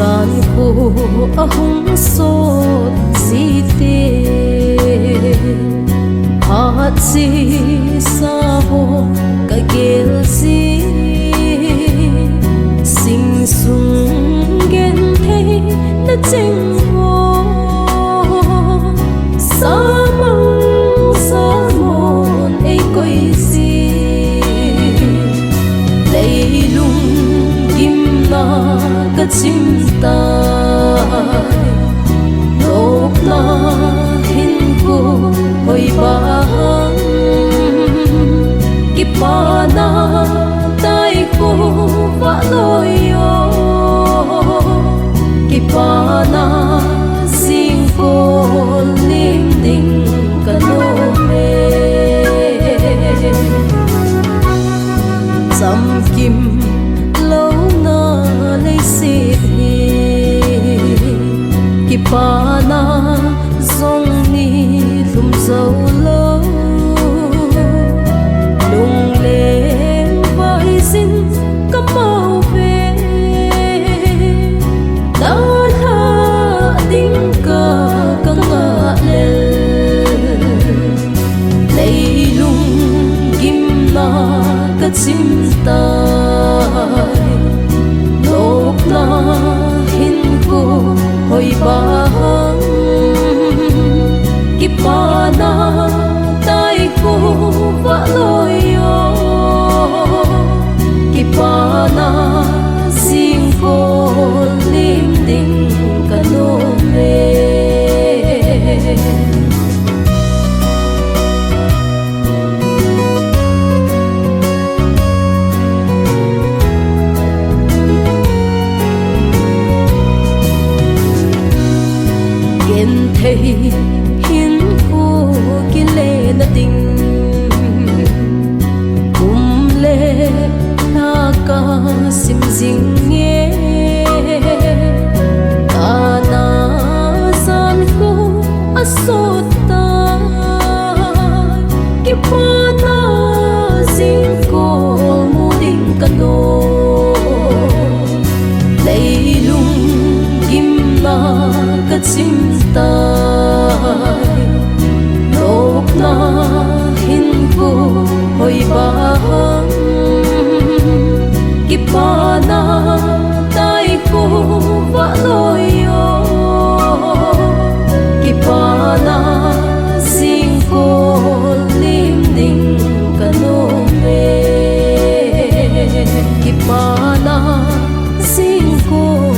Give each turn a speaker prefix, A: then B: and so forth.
A: san khô a hung sốt gì tê hát gì sa vô cái gel gì sinh sung gen thế đã chênh vô sa mong ấy coi gì lấy lung kim na cái chim tai lúc na hin cô hồi bang kipa na tai cô vã lối yo kipa na riêng cô lim đình cả nô mê dầm kim lâu na lấy xịt kipa na dòng ni lùm dâu lâu lung lên vai xin cắm màu về đã tha đinh cờ căng ngã lên lấy lung kim na cất chim tai lúc na hin cô hồi bang kipa na tai cô vã lối yo kipa na riêng cô lim đình cả nô mê thấy hiến cô kia lệ na tình cùng lệ na ca sim ding nghe ta na san cô a so ta kipa na riêng cô mu đình cả nô lấy lung kim na cất chim tai lúc na hin cô hồi bang kipa na tai cô vã lối yo kipa na riêng cô lim đình cả nô mê kipa na riêng cô